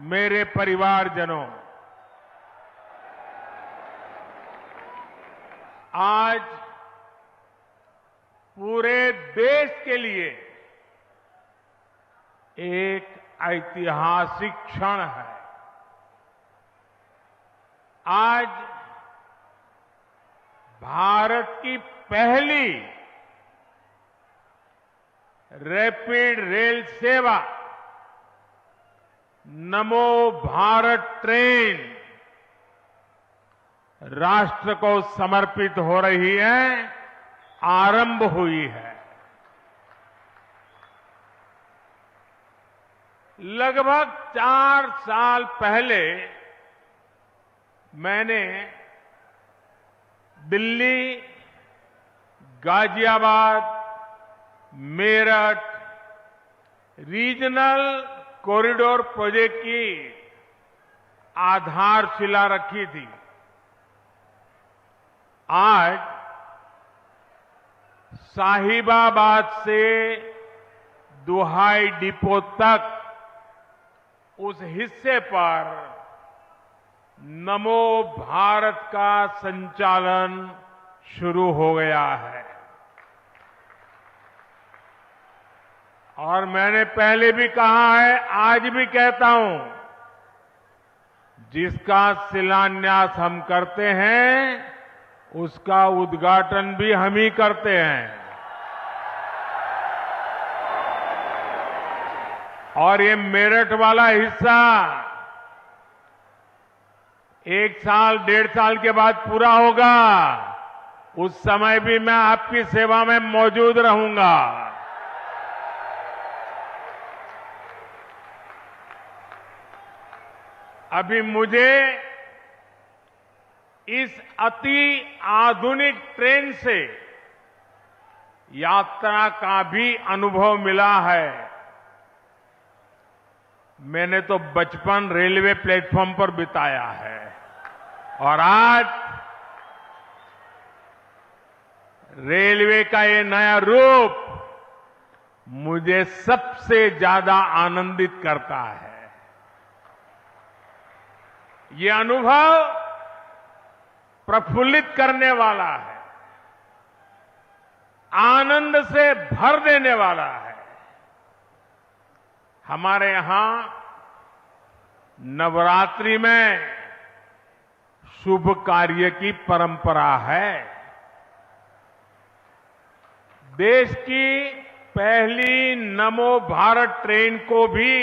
मेरे परिवारजनों, आज पूरे देश के लिए एक ऐतिहासिक क्षण है। आज भारत की पहली रैपिड रेल सेवा नमो भारत ट्रेन राष्ट्र को समर्पित हो रही है, आरंभ हुई है। लगभग 4 साल पहले मैंने Delhi, Ghaziabad, Meerut regional corridor project की आधारशिला रखी थी। आज साहिबाबाद से दुहाई डिपो तक उस हिस्से पर नमो भारत का संचालन शुरू हो गया है। और मैंने पहले भी कहा है, आज भी कहता हूं, जिसका शिलान्यास हम करते हैं उसका उद्घाटन भी हम ही करते हैं। और ये मेरठ वाला हिस्सा 1 साल, 1.5 साल के बाद पूरा होगा। उस समय भी मैं आपकी सेवा में मौजूद रहूंगा। अभी मुझे इस अति आधुनिक ट्रेन से यात्रा का भी अनुभव मिला है। मैंने तो बचपन रेलवे प्लेटफॉर्म पर बिताया है और आज रेलवे का ये नया रूप मुझे सबसे ज्यादा आनंदित करता है। ये अनुभव प्रफुल्लित करने वाला है, आनंद से भर देने वाला है। हमारे यहां नवरात्रि में शुभ कार्य की परंपरा है। देश की पहली नमो भारत ट्रेन को भी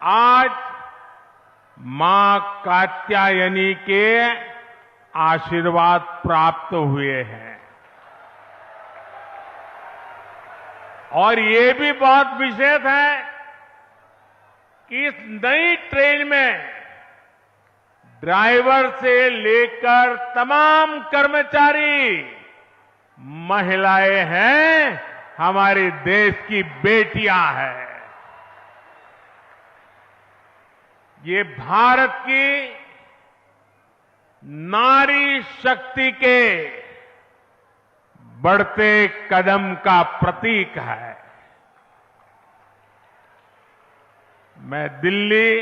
आज मां कात्यायनी के आशीर्वाद प्राप्त हुए हैं। और ये भी बहुत विशेष है कि इस नई ट्रेन में ड्राइवर से लेकर तमाम कर्मचारी महिलाएं हैं, हमारे देश की बेटियां हैं। ये भारत की नारी शक्ति के बढ़ते कदम का प्रतीक है। मैं दिल्ली,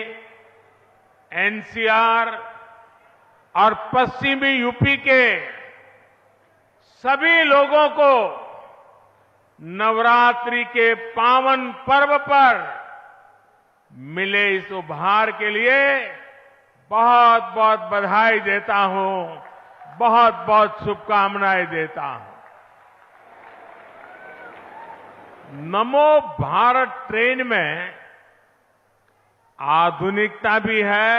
एनसीआर और पश्चिमी यूपी के सभी लोगों को नवरात्रि के पावन पर्व पर मिले इस उपहार के लिए बहुत बहुत बधाई देता हूं, बहुत बहुत शुभकामनाएं देता हूं। नमो भारत ट्रेन में आधुनिकता भी है,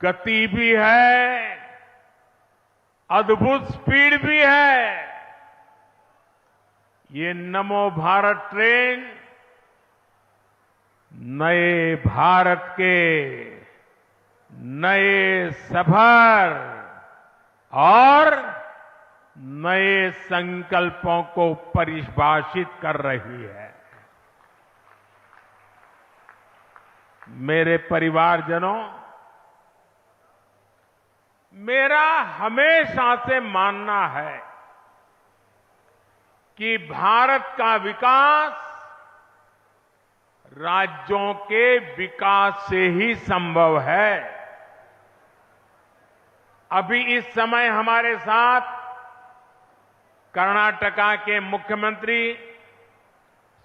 गति भी है, अद्भुत स्पीड भी है। ये नमो भारत ट्रेन नए भारत के नए सफर और नए संकल्पों को परिभाषित कर रही है। मेरे परिवारजनों, मेरा हमेशा से मानना है कि भारत का विकास राज्यों के विकास से ही संभव है। अभी इस समय हमारे साथ कर्नाटका के मुख्यमंत्री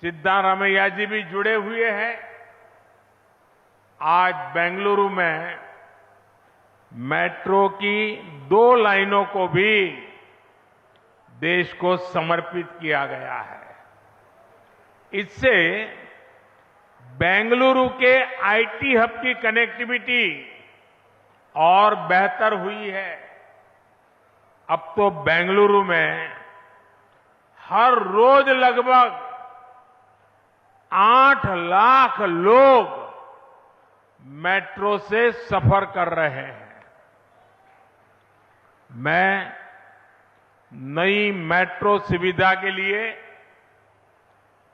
सिद्धारमैया जी भी जुड़े हुए हैं। आज बेंगलुरु में मेट्रो की 2 लाइनों को भी देश को समर्पित किया गया है। इससे बेंगलुरु के आईटी हब की कनेक्टिविटी और बेहतर हुई है। अब तो बेंगलुरु में हर रोज लगभग 8 लाख लोग मेट्रो से सफर कर रहे हैं। मैं नई मेट्रो सुविधा के लिए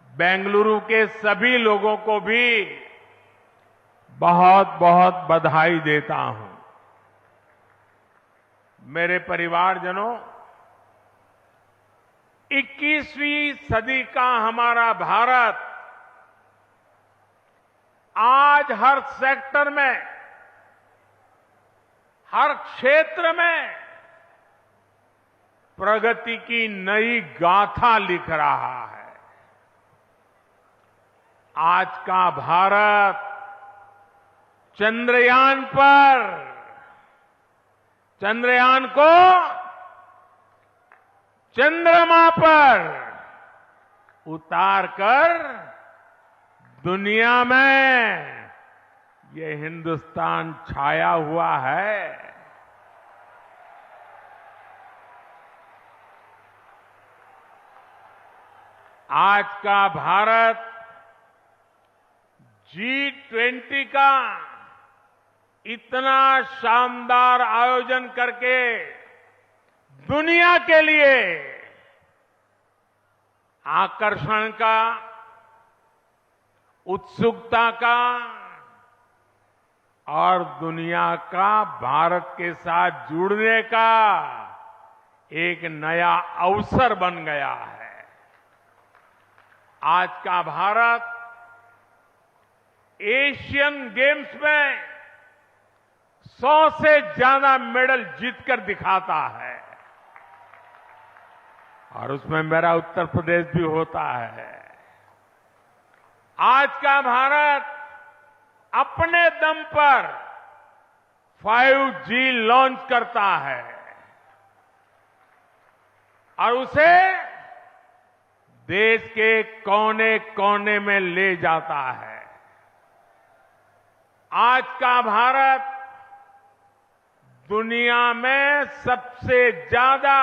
बेंगलुरु के सभी लोगों को भी बहुत बहुत बधाई देता हूं। मेरे परिवारजनों, 21वीं सदी का हमारा भारत आज हर सेक्टर में, हर क्षेत्र में प्रगति की नई गाथा लिख रहा है। आज का भारत चंद्रयान को चंद्रमा पर उतारकर दुनिया में ये हिंदुस्तान छाया हुआ है। आज का भारत G20 का इतना शानदार आयोजन करके दुनिया के लिए आकर्षण का, उत्सुकता का और दुनिया का भारत के साथ जुड़ने का एक नया अवसर बन गया है। आज का भारत एशियन गेम्स में 100 से ज्यादा मेडल जीतकर दिखाता है और उसमें मेरा उत्तर प्रदेश भी होता है। आज का भारत अपने दम पर 5G लॉन्च करता है और उसे देश के कोने कोने में ले जाता है। आज का भारत दुनिया में सबसे ज्यादा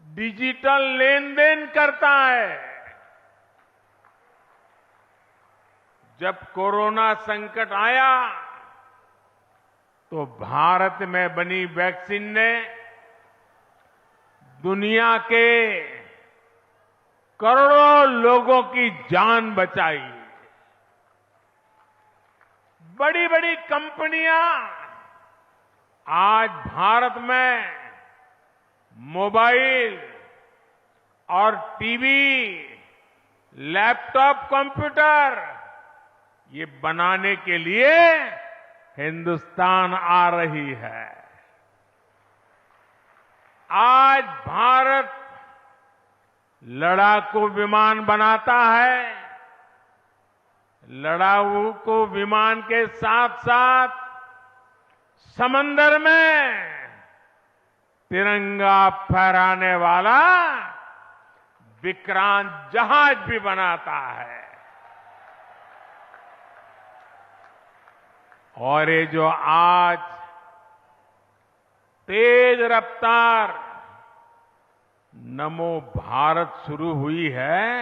डिजिटल लेन देन करता है। जब कोरोना संकट आया तो भारत में बनी वैक्सीन ने दुनिया के करोड़ों लोगों की जान बचाई। बड़ी बड़ी कंपनियां आज भारत में मोबाइल और टीवी, लैपटॉप, कंप्यूटर ये बनाने के लिए हिंदुस्तान आ रही है। आज भारत लड़ाकू विमान बनाता है। लड़ाकू विमान के साथ साथ समंदर में तिरंगा फहराने वाला विक्रांत जहाज भी बनाता है। और ये जो आज तेज रफ्तार नमो भारत शुरू हुई है,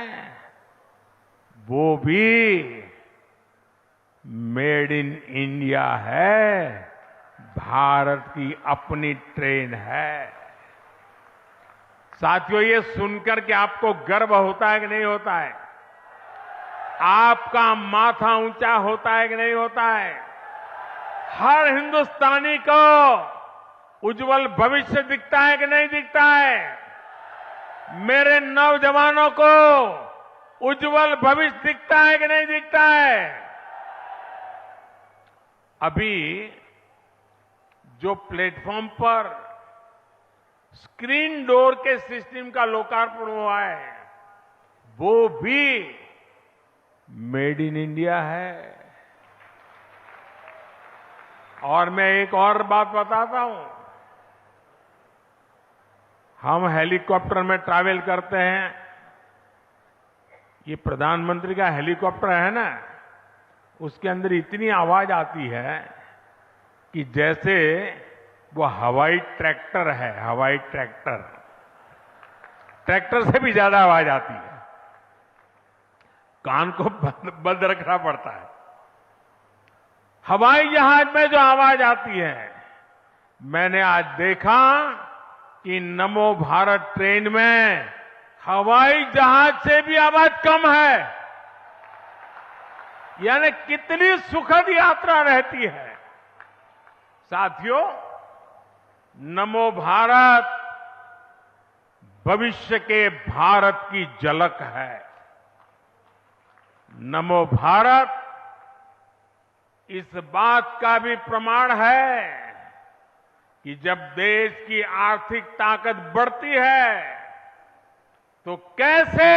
वो भी मेड इन इंडिया है, भारत की अपनी ट्रेन है। साथियों, ये सुनकर के आपको गर्व होता है कि नहीं होता है? आपका माथा ऊंचा होता है कि नहीं होता है? हर हिंदुस्तानी को उज्जवल भविष्य दिखता है कि नहीं दिखता है? मेरे नौजवानों को उज्जवल भविष्य दिखता है कि नहीं दिखता है? अभी जो प्लेटफॉर्म पर स्क्रीन डोर के सिस्टम का लोकार्पण हुआ है, वो भी मेड इन इंडिया है। और मैं एक और बात बताता हूं, हम हेलीकॉप्टर में ट्रैवल करते हैं, ये प्रधानमंत्री का हेलीकॉप्टर है ना, उसके अंदर इतनी आवाज आती है कि जैसे वो हवाई ट्रैक्टर है, हवाई ट्रैक्टर, ट्रैक्टर से भी ज्यादा आवाज आती है, कान को बंद रखना पड़ता है। हवाई जहाज में जो आवाज आती है, मैंने आज देखा कि नमो भारत ट्रेन में हवाई जहाज से भी आवाज कम है। यानी कितनी सुखद यात्रा रहती है। साथियों, नमो भारत भविष्य के भारत की झलक है। नमो भारत इस बात का भी प्रमाण है कि जब देश की आर्थिक ताकत बढ़ती है तो कैसे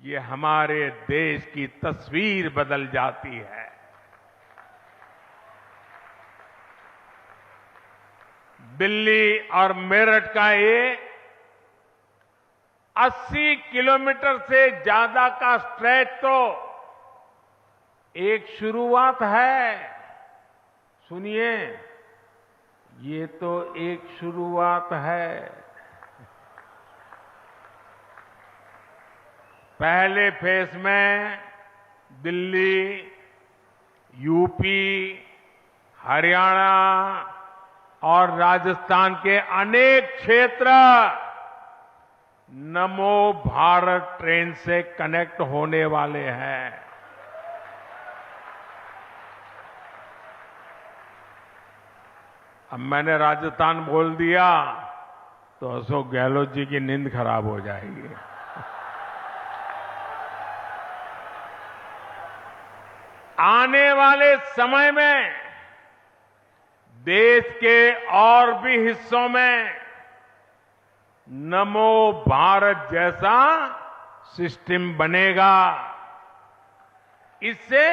ये हमारे देश की तस्वीर बदल जाती है। दिल्ली और मेरठ का ये 80 किलोमीटर से ज्यादा का स्ट्रेच तो एक शुरुआत है। सुनिए, ये तो एक शुरुआत है। पहले फेज में दिल्ली, यूपी, हरियाणा और राजस्थान के अनेक क्षेत्र नमो भारत ट्रेन से कनेक्ट होने वाले हैं। अब मैंने राजस्थान बोल दिया तो अशोक गहलोत जी की नींद खराब हो जाएगी। आने वाले समय में देश के और भी हिस्सों में नमो भारत जैसा सिस्टम बनेगा। इससे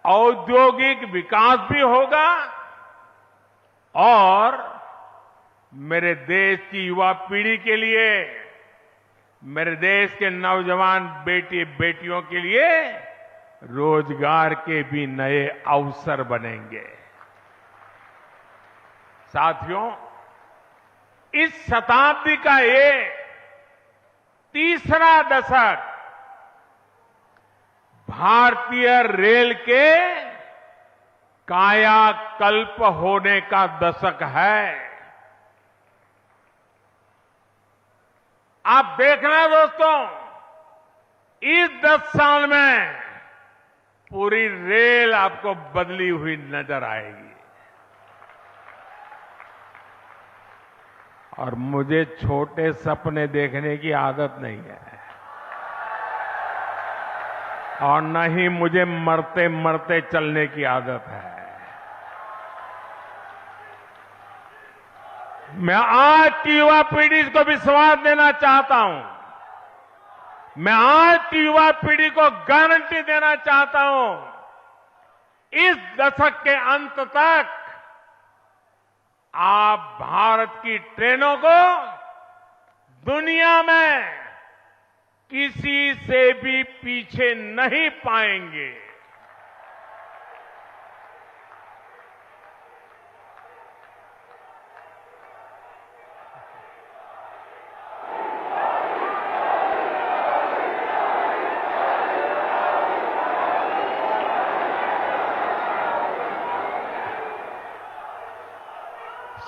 औद्योगिक विकास भी होगा और मेरे देश की युवा पीढ़ी के लिए, मेरे देश के नौजवान बेटी बेटियों के लिए रोजगार के भी नए अवसर बनेंगे। साथियों, इस शताब्दी का ये तीसरा दशक भारतीय रेल के कायाकल्प होने का दशक है। आप देखना दोस्तों, इस 10 साल में पूरी रेल आपको बदली हुई नजर आएगी। और मुझे छोटे सपने देखने की आदत नहीं है और न ही मुझे मरते मरते चलने की आदत है। मैं आज की युवा पीढ़ी को विश्वास देना चाहता हूं, मैं आज की युवा पीढ़ी को गारंटी देना चाहता हूं, इस दशक के अंत तक आप भारत की ट्रेनों को दुनिया में किसी से भी पीछे नहीं पाएंगे।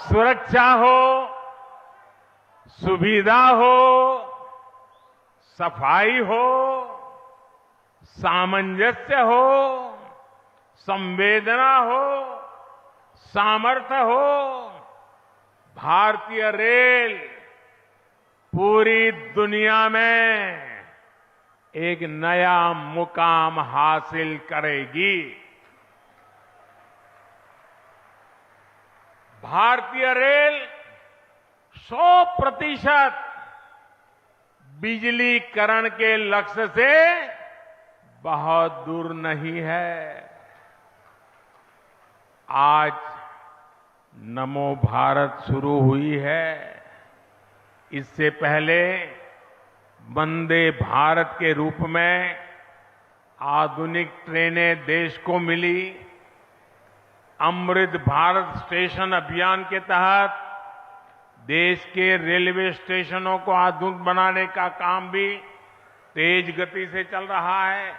सुरक्षा हो, सुविधा हो, सफाई हो, सामंजस्य हो, संवेदना हो, सामर्थ्य हो, भारतीय रेल पूरी दुनिया में एक नया मुकाम हासिल करेगी। भारतीय रेल 100% बिजलीकरण के लक्ष्य से बहुत दूर नहीं है। आज नमो भारत शुरू हुई है। इससे पहले वंदे भारत के रूप में आधुनिक ट्रेनें देश को मिली। अमृत भारत स्टेशन अभियान के तहत देश के रेलवे स्टेशनों को आधुनिक बनाने का काम भी तेज गति से चल रहा है।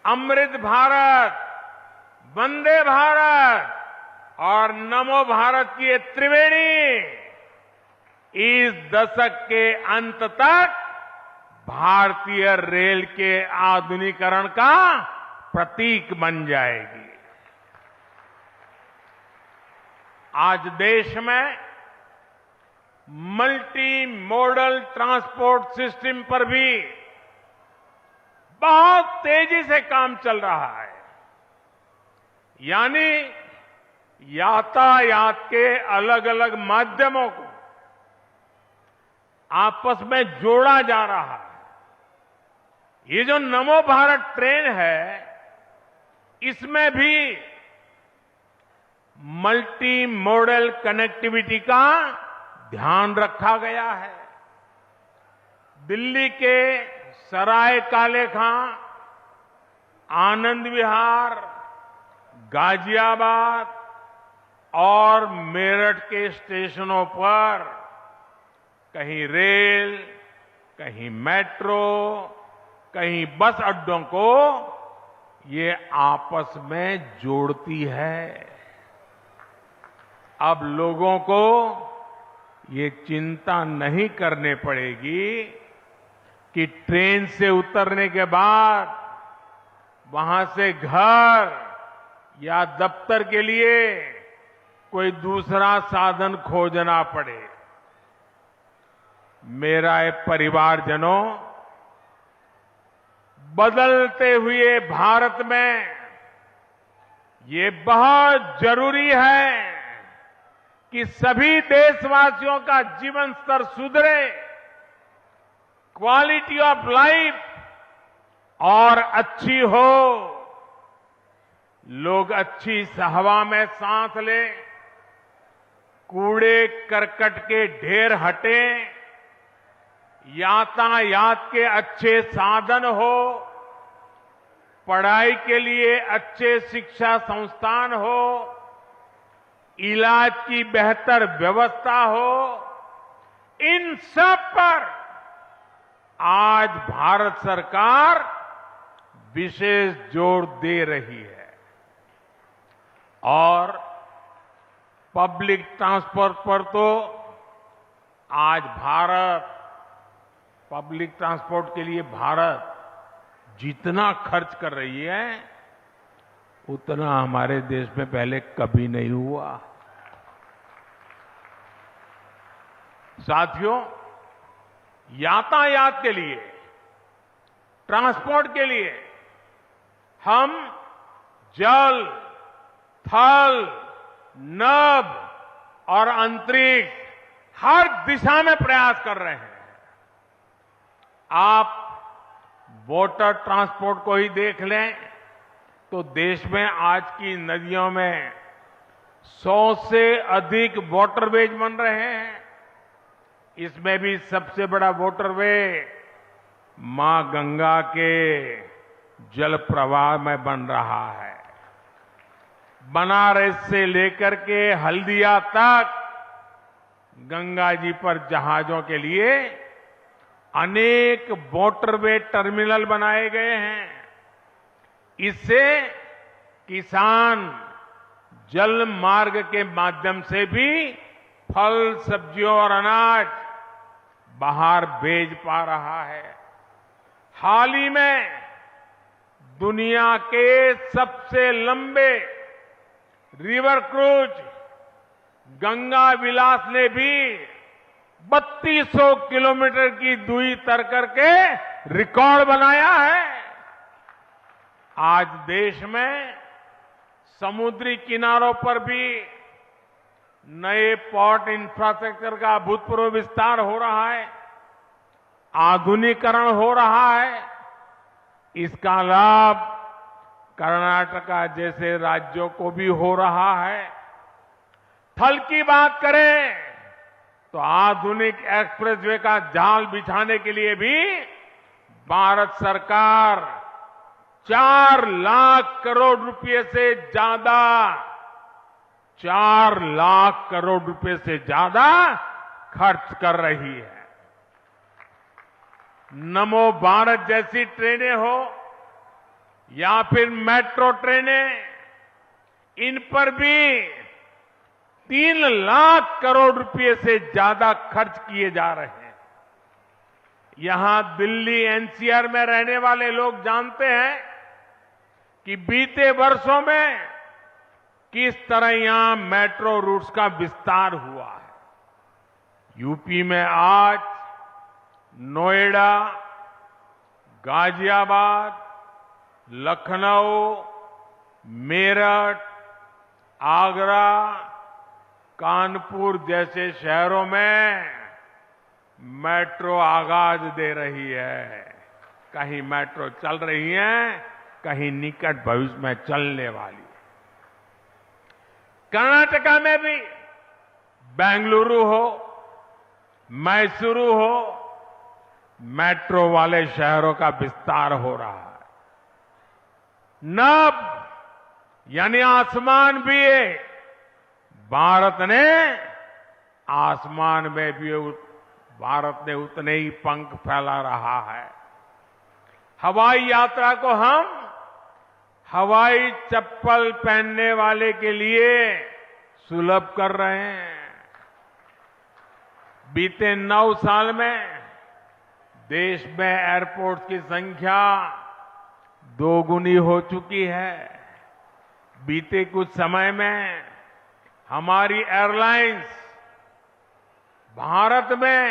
अमृत भारत, वंदे भारत और नमो भारत की ये त्रिवेणी इस दशक के अंत तक भारतीय रेल के आधुनिकीकरण का प्रतीक बन जाएगी। आज देश में मल्टी मॉडल ट्रांसपोर्ट सिस्टम पर भी बहुत तेजी से काम चल रहा है। यानी यातायात के अलग अलग माध्यमों को आपस में जोड़ा जा रहा है। ये जो नमो भारत ट्रेन है, इसमें भी मल्टी मॉडल कनेक्टिविटी का ध्यान रखा गया है। दिल्ली के सराय काले खां, आनंद विहार, गाजियाबाद और मेरठ के स्टेशनों पर कहीं रेल, कहीं मेट्रो, कहीं बस अड्डों को ये आपस में जोड़ती है। अब लोगों को ये चिंता नहीं करने पड़ेगी कि ट्रेन से उतरने के बाद वहां से घर या दफ्तर के लिए कोई दूसरा साधन खोजना पड़े। मेरा परिवारजनों, बदलते हुए भारत में ये बहुत जरूरी है कि सभी देशवासियों का जीवन स्तर सुधरे, क्वालिटी ऑफ लाइफ और अच्छी हो, लोग अच्छी हवा में सांस लें, कूड़े करकट के ढेर हटें, यातायात के अच्छे साधन हो, पढ़ाई के लिए अच्छे शिक्षा संस्थान हो, इलाज की बेहतर व्यवस्था हो, इन सब पर आज भारत सरकार विशेष जोर दे रही है। और पब्लिक ट्रांसपोर्ट पर तो आज पब्लिक ट्रांसपोर्ट के लिए भारत जितना खर्च कर रही है, उतना हमारे देश में पहले कभी नहीं हुआ। साथियों, यातायात के लिए, ट्रांसपोर्ट के लिए हम जल, थल, नभ और अंतरिक्ष हर दिशा में प्रयास कर रहे हैं। आप वाटर ट्रांसपोर्ट को ही देख लें तो देश में आज की नदियों में 100 से अधिक वाटरवेज बन रहे हैं। इसमें भी सबसे बड़ा वाटरवे मां गंगा के जल प्रवाह में बन रहा है। बनारस से लेकर के हल्दिया तक गंगा जी पर जहाजों के लिए अनेक वाटरवे टर्मिनल बनाए गए हैं। इससे किसान जल मार्ग के माध्यम से भी फल, सब्जियों और अनाज बाहर भेज पा रहा है। हाल ही में दुनिया के सबसे लंबे रिवर क्रूज गंगा विलास ने भी 3200 किलोमीटर की दूरी तय करके रिकॉर्ड बनाया है। आज देश में समुद्री किनारों पर भी नए पोर्ट इंफ्रास्ट्रक्चर का अभूतपूर्व विस्तार हो रहा है, आधुनिकीकरण हो रहा है। इसका लाभ कर्नाटका जैसे राज्यों को भी हो रहा है। थल की बात करें तो आधुनिक एक्सप्रेसवे का जाल बिछाने के लिए भी भारत सरकार 4 लाख करोड़ रुपए से ज्यादा 4 लाख करोड़ रुपए से ज्यादा खर्च कर रही है। नमो भारत जैसी ट्रेनें हो या फिर मेट्रो ट्रेनें, इन पर भी 3 लाख करोड़ रुपए से ज्यादा खर्च किए जा रहे हैं। यहां दिल्ली एनसीआर में रहने वाले लोग जानते हैं कि बीते वर्षों में किस तरह यहां मेट्रो रूट्स का विस्तार हुआ है। यूपी में आज नोएडा, गाजियाबाद, लखनऊ, मेरठ, आगरा, कानपुर जैसे शहरों में मेट्रो आगाज दे रही है। कहीं मेट्रो चल रही है, कहीं निकट भविष्य में चलने वाली है। कर्नाटका में भी बेंगलुरु हो, मैसूरू हो, मेट्रो वाले शहरों का विस्तार हो रहा है। नभ यानी आसमान भी है। भारत ने आसमान में भी भारत ने उतने ही पंख फैला रहा है। हवाई यात्रा को हम हवाई चप्पल पहनने वाले के लिए सुलभ कर रहे हैं। बीते 9 साल में देश में एयरपोर्ट की संख्या 2 गुनी हो चुकी है। बीते कुछ समय में हमारी एयरलाइंस भारत में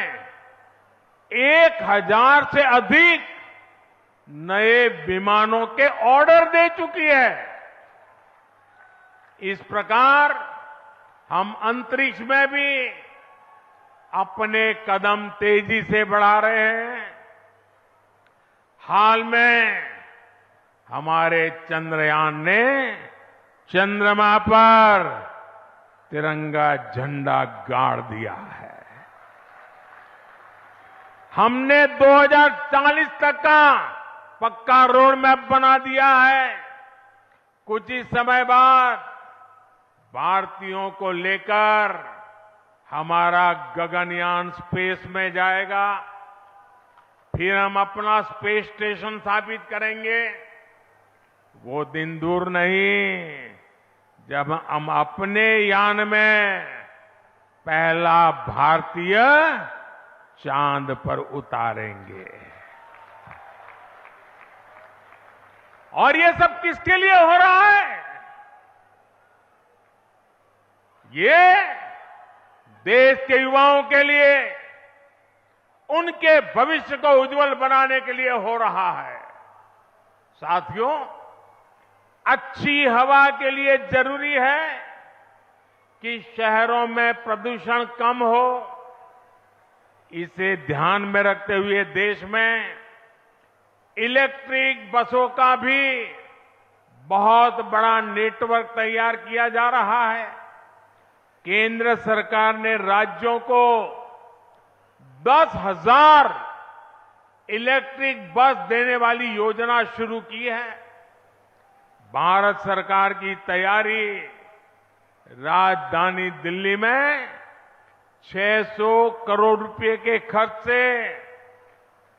1000 से अधिक नए विमानों के ऑर्डर दे चुकी है। इस प्रकार हम अंतरिक्ष में भी अपने कदम तेजी से बढ़ा रहे हैं। हाल में हमारे चंद्रयान ने चंद्रमा पर तिरंगा झंडा गाड़ दिया है। हमने 2040 तक का पक्का रोड मैप बना दिया है। कुछ ही समय बाद भारतीयों को लेकर हमारा गगनयान स्पेस में जाएगा। फिर हम अपना स्पेस स्टेशन स्थापित करेंगे। वो दिन दूर नहीं जब हम अपने यान में पहला भारतीय चांद पर उतारेंगे। और ये सब किसके लिए हो रहा है? ये देश के युवाओं के लिए, उनके भविष्य को उज्जवल बनाने के लिए हो रहा है। साथियों, अच्छी हवा के लिए जरूरी है कि शहरों में प्रदूषण कम हो। इसे ध्यान में रखते हुए देश में इलेक्ट्रिक बसों का भी बहुत बड़ा नेटवर्क तैयार किया जा रहा है। केंद्र सरकार ने राज्यों को 10,000 इलेक्ट्रिक बस देने वाली योजना शुरू की है। भारत सरकार की तैयारी राजधानी दिल्ली में 600 करोड़ रुपए के खर्च से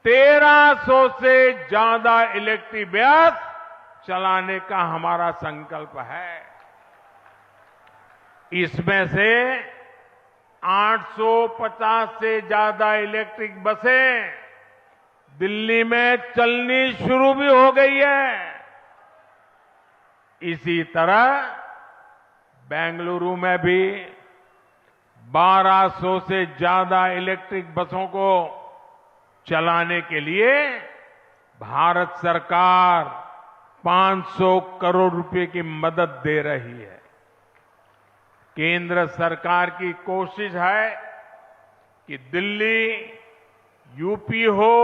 1300 से ज्यादा इलेक्ट्रिक बस चलाने का हमारा संकल्प है। इसमें से 850 से ज्यादा इलेक्ट्रिक बसें दिल्ली में चलनी शुरू भी हो गई है। इसी तरह बेंगलुरु में भी 1200 से ज्यादा इलेक्ट्रिक बसों को चलाने के लिए भारत सरकार 500 करोड़ रुपए की मदद दे रही है। केंद्र सरकार की कोशिश है कि दिल्ली, यूपी हो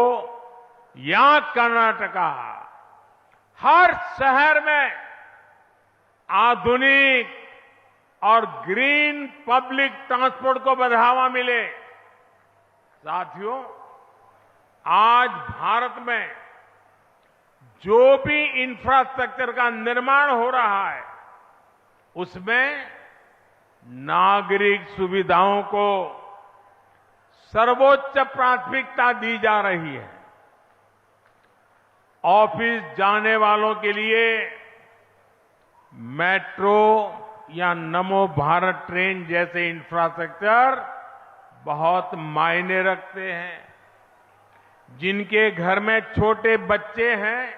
या कर्नाटका, हर शहर में आधुनिक और ग्रीन पब्लिक ट्रांसपोर्ट को बढ़ावा मिले। साथियों, आज भारत में जो भी इंफ्रास्ट्रक्चर का निर्माण हो रहा है, उसमें नागरिक सुविधाओं को सर्वोच्च प्राथमिकता दी जा रही है। ऑफिस जाने वालों के लिए मेट्रो या नमो भारत ट्रेन जैसे इंफ्रास्ट्रक्चर बहुत मायने रखते हैं। जिनके घर में छोटे बच्चे हैं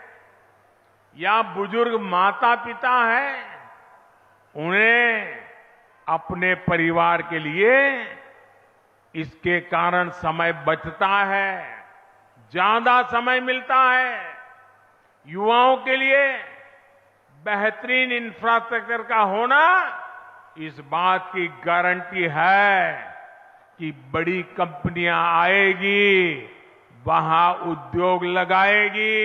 या बुजुर्ग माता पिता हैं, उन्हें अपने परिवार के लिए इसके कारण समय बचता है, ज्यादा समय मिलता है। युवाओं के लिए बेहतरीन इंफ्रास्ट्रक्चर का होना इस बात की गारंटी है कि बड़ी कंपनियां आएगी, वहां उद्योग लगाएगी।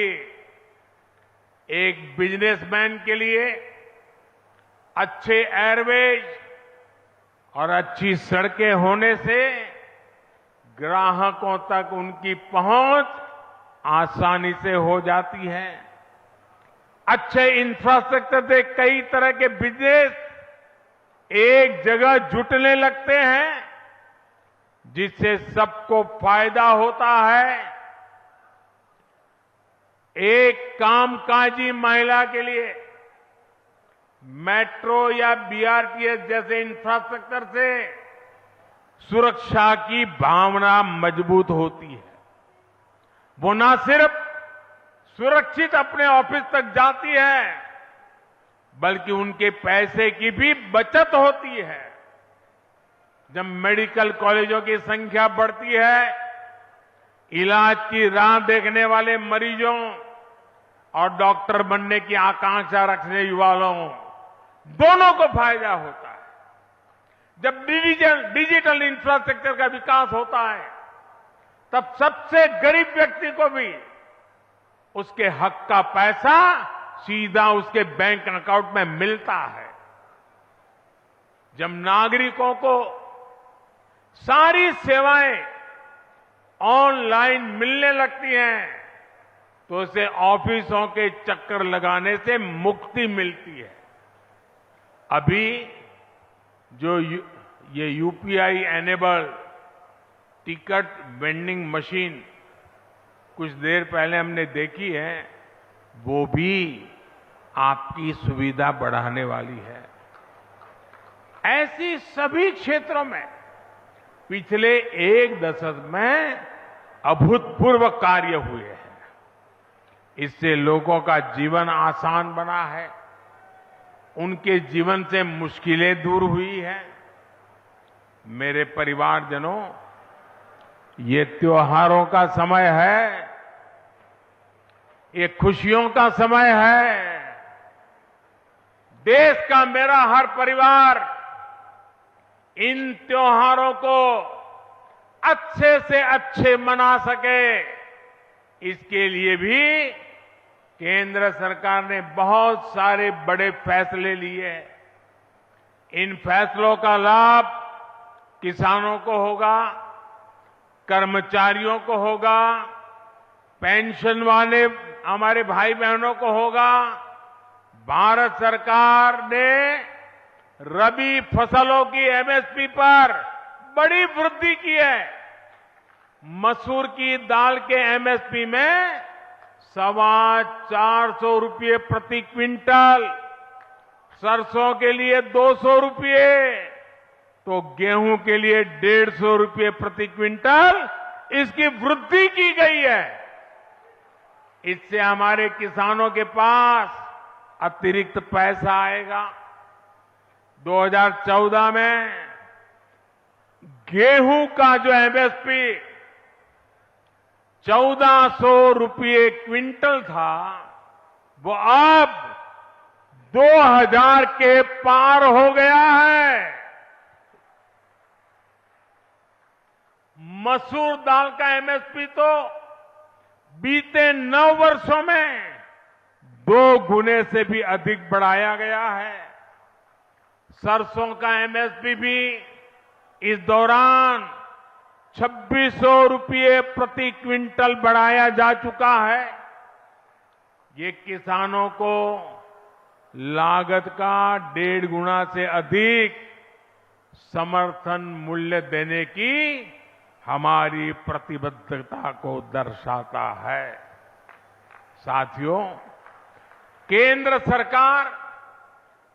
एक बिजनेसमैन के लिए अच्छे एयरवेज और अच्छी सड़कें होने से ग्राहकों तक उनकी पहुंच आसानी से हो जाती है। अच्छे इंफ्रास्ट्रक्चर से कई तरह के बिजनेस एक जगह जुटने लगते हैं, जिससे सबको फायदा होता है। एक कामकाजी महिला के लिए मेट्रो या बीआरटीएस जैसे इंफ्रास्ट्रक्चर से सुरक्षा की भावना मजबूत होती है। वो न सिर्फ सुरक्षित अपने ऑफिस तक जाती है, बल्कि उनके पैसे की भी बचत होती है। जब मेडिकल कॉलेजों की संख्या बढ़ती है, इलाज की राह देखने वाले मरीजों और डॉक्टर बनने की आकांक्षा रखने युवाओं दोनों को फायदा होता है। जब डिजिटल इंफ्रास्ट्रक्चर का विकास होता है, तब सबसे गरीब व्यक्ति को भी उसके हक का पैसा सीधा उसके बैंक अकाउंट में मिलता है। जब नागरिकों को सारी सेवाएं ऑनलाइन मिलने लगती हैं, तो उसे ऑफिसों के चक्कर लगाने से मुक्ति मिलती है। अभी जो ये UPI enable ticket vending machine कुछ देर पहले हमने देखी है, वो भी आपकी सुविधा बढ़ाने वाली है। ऐसी सभी क्षेत्रों में पिछले एक दशक में अभूतपूर्व कार्य हुए हैं। इससे लोगों का जीवन आसान बना है, उनके जीवन से मुश्किलें दूर हुई हैं। मेरे परिवारजनों, ये त्योहारों का समय है, ये खुशियों का समय है। देश का मेरा हर परिवार इन त्योहारों को अच्छे से अच्छे मना सके, इसके लिए भी केंद्र सरकार ने बहुत सारे बड़े फैसले लिए हैं। इन फैसलों का लाभ किसानों को होगा, कर्मचारियों को होगा, पेंशन वाले हमारे भाई बहनों को होगा। भारत सरकार ने रबी फसलों की एमएसपी पर बड़ी वृद्धि की है। मसूर की दाल के एमएसपी में 425 रुपये प्रति क्विंटल, सरसों के लिए 200 रुपये, तो गेहूं के लिए 150 रुपये प्रति क्विंटल इसकी वृद्धि की गई है। इससे हमारे किसानों के पास अतिरिक्त पैसा आएगा। 2014 में गेहूं का जो एमएसपी 1400 रुपये क्विंटल था, वो अब 2000 के पार हो गया है। मसूर दाल का एमएसपी तो बीते 9 वर्षों में 2 गुने से भी अधिक बढ़ाया गया है। सरसों का एमएसपी भी इस दौरान 2600 रुपये प्रति क्विंटल बढ़ाया जा चुका है। ये किसानों को लागत का 1.5 गुना से अधिक समर्थन मूल्य देने की हमारी प्रतिबद्धता को दर्शाता है। साथियों, केंद्र सरकार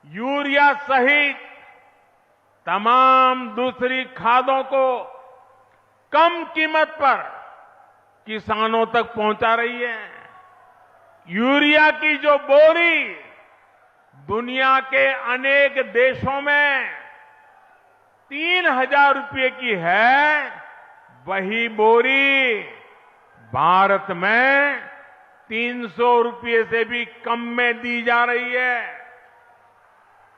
यूरिया सहित तमाम दूसरी खादों को कम कीमत पर किसानों तक पहुंचा रही है। यूरिया की जो बोरी दुनिया के अनेक देशों में 3000 रुपये की है, वही बोरी भारत में 300 रुपये से भी कम में दी जा रही है।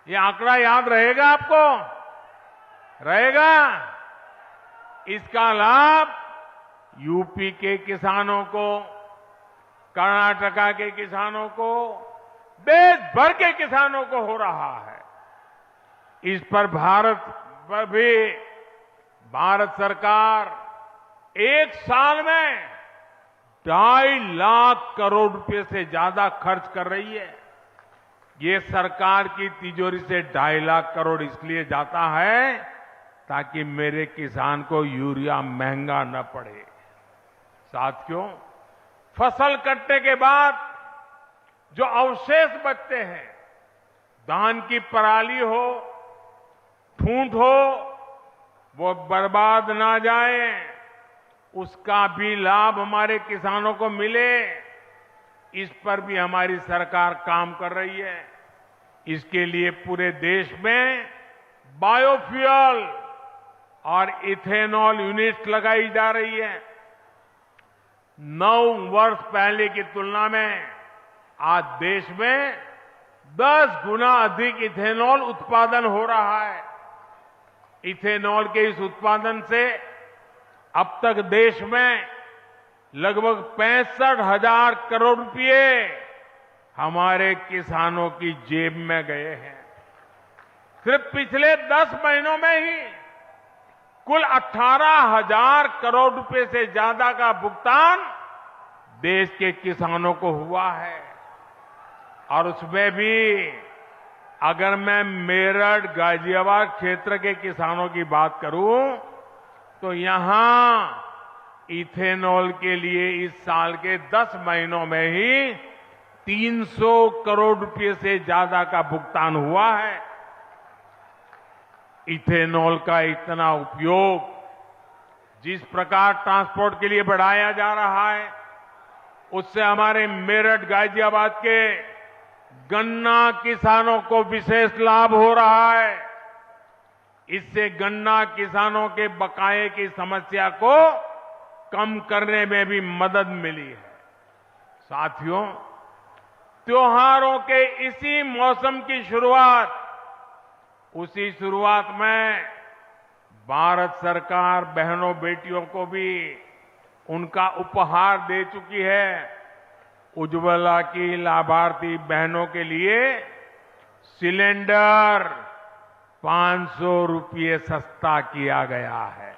ये आंकड़ा याद रहेगा आपको? रहेगा? इसका लाभ यूपी के किसानों को, कर्नाटका के किसानों को, देश भर के किसानों को हो रहा है। इस पर भारत सरकार 1 साल में 2.5 लाख करोड़ रुपए से ज्यादा खर्च कर रही है। ये सरकार की तिजोरी से 2.5 लाख करोड़ इसलिए जाता है ताकि मेरे किसान को यूरिया महंगा न पड़े। साथियों, फसल कटने के बाद जो अवशेष बचते हैं, धान की पराली हो, ठूंठ हो, वो बर्बाद ना जाए, उसका भी लाभ हमारे किसानों को मिले, इस पर भी हमारी सरकार काम कर रही है। इसके लिए पूरे देश में बायोफ्यूल और इथेनॉल यूनिट्स लगाई जा रही है। 9 वर्ष पहले की तुलना में आज देश में 10 गुना अधिक इथेनॉल उत्पादन हो रहा है। इथेनॉल के इस उत्पादन से अब तक देश में लगभग 65,000 करोड़ रुपए हमारे किसानों की जेब में गए हैं। सिर्फ पिछले 10 महीनों में ही कुल 18,000 करोड़ रुपए से ज्यादा का भुगतान देश के किसानों को हुआ है। और उसमें भी अगर मैं मेरठ, गाजियाबाद क्षेत्र के किसानों की बात करूं तो यहां इथेनॉल के लिए इस साल के 10 महीनों में ही 300 करोड़ रुपए से ज्यादा का भुगतान हुआ है। इथेनॉल का इतना उपयोग जिस प्रकार ट्रांसपोर्ट के लिए बढ़ाया जा रहा है, उससे हमारे मेरठ, गाजियाबाद के गन्ना किसानों को विशेष लाभ हो रहा है। इससे गन्ना किसानों के बकाये की समस्या को कम करने में भी मदद मिली है। साथियों, त्योहारों के इसी मौसम की शुरुआत, उसी शुरुआत में भारत सरकार बहनों बेटियों को भी उनका उपहार दे चुकी है। उज्ज्वला की लाभार्थी बहनों के लिए सिलेंडर 500 रुपये सस्ता किया गया है।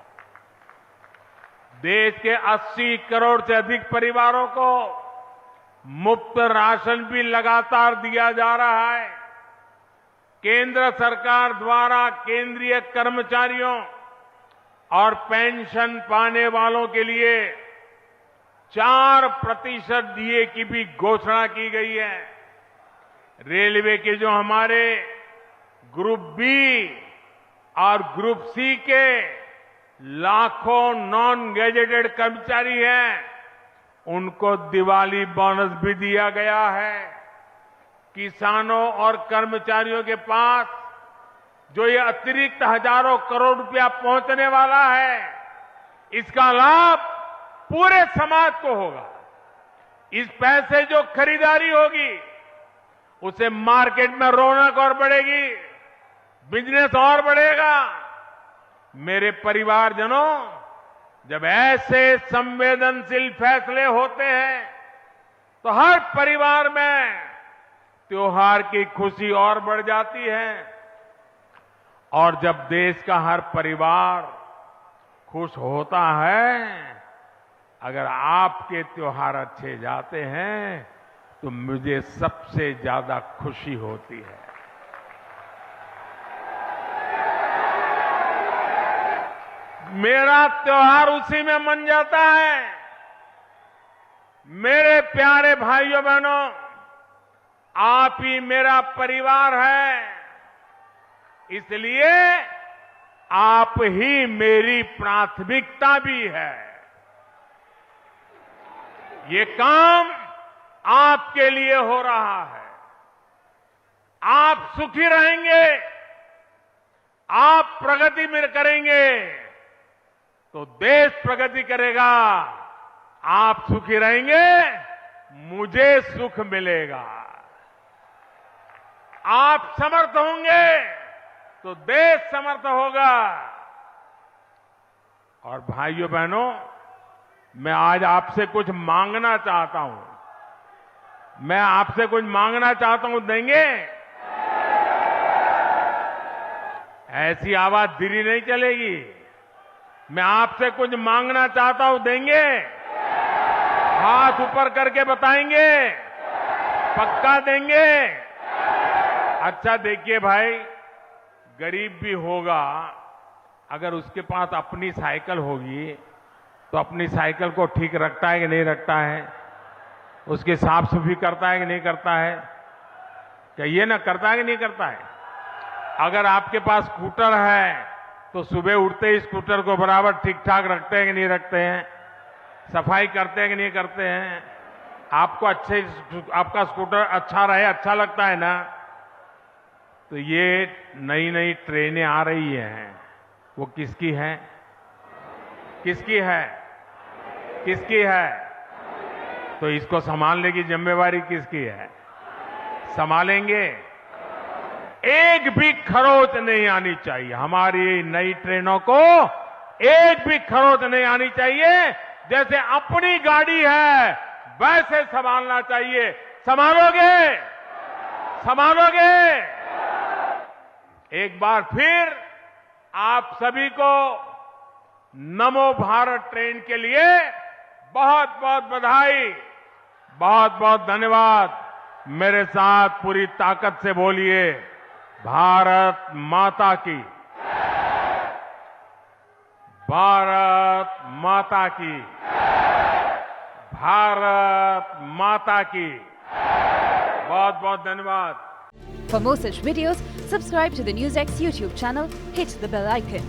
देश के 80 करोड़ से अधिक परिवारों को मुफ्त राशन भी लगातार दिया जा रहा है। केंद्र सरकार द्वारा केंद्रीय कर्मचारियों और पेंशन पाने वालों के लिए 4% डीए की भी घोषणा की गई है। रेलवे के जो हमारे ग्रुप बी और ग्रुप सी के लाखों नॉन गैजेटेड कर्मचारी हैं, उनको दिवाली बोनस भी दिया गया है। किसानों और कर्मचारियों के पास जो ये अतिरिक्त हजारों करोड़ रुपया पहुंचने वाला है, इसका लाभ पूरे समाज को होगा। इस पैसे जो खरीदारी होगी, उसे मार्केट में रौनक और बढ़ेगी, बिजनेस और बढ़ेगा। मेरे परिवारजनों, जब ऐसे संवेदनशील फैसले होते हैं तो हर परिवार में त्योहार की खुशी और बढ़ जाती है। और जब देश का हर परिवार खुश होता है, अगर आपके त्योहार अच्छे जाते हैं तो मुझे सबसे ज्यादा खुशी होती है। मेरा त्योहार उसी में मन जाता है। मेरे प्यारे भाइयों बहनों, आप ही मेरा परिवार है, इसलिए आप ही मेरी प्राथमिकता भी है। ये काम आपके लिए हो रहा है। आप सुखी रहेंगे, आप प्रगति में करेंगे तो देश प्रगति करेगा। आप सुखी रहेंगे, मुझे सुख मिलेगा। आप समर्थ होंगे तो देश समर्थ होगा। और भाइयों बहनों, मैं आज आपसे कुछ मांगना चाहता हूं। मैं आपसे कुछ मांगना चाहता हूं, देंगे? ऐसी आवाज धीरे नहीं चलेगी। मैं आपसे कुछ मांगना चाहता हूं, देंगे? हाथ ऊपर करके बताएंगे, पक्का देंगे? अच्छा देखिए भाई, गरीब भी होगा, अगर उसके पास अपनी साइकिल होगी तो अपनी साइकिल को ठीक रखता है कि नहीं रखता है? उसकी साफ सफाई करता है कि नहीं करता है? कहिए ना, करता है कि नहीं करता है? अगर आपके पास स्कूटर है तो सुबह उठते ही स्कूटर को बराबर ठीक ठाक रखते हैं कि नहीं रखते हैं? सफाई करते हैं कि नहीं करते हैं? आपको आपका स्कूटर अच्छा रहे, अच्छा लगता है ना? तो ये नई नई ट्रेनें आ रही हैं, वो किसकी है? किसकी है? किसकी है? तो इसको संभालने की जिम्मेवारी किसकी है? संभालेंगे? एक भी खरोच नहीं आनी चाहिए। हमारी नई ट्रेनों को एक भी खरोच नहीं आनी चाहिए। जैसे अपनी गाड़ी है वैसे संभालना चाहिए। संभालोगे? संभालोगे? एक बार फिर आप सभी को नमो भारत ट्रेन के लिए बहुत बहुत बधाई, बहुत बहुत धन्यवाद। मेरे साथ पूरी ताकत से बोलिए, भारत माता की, भारत माता की, भारत माता की। बहुत बहुत धन्यवाद। For more such videos, subscribe to the NewsX YouTube channel, hit the bell icon.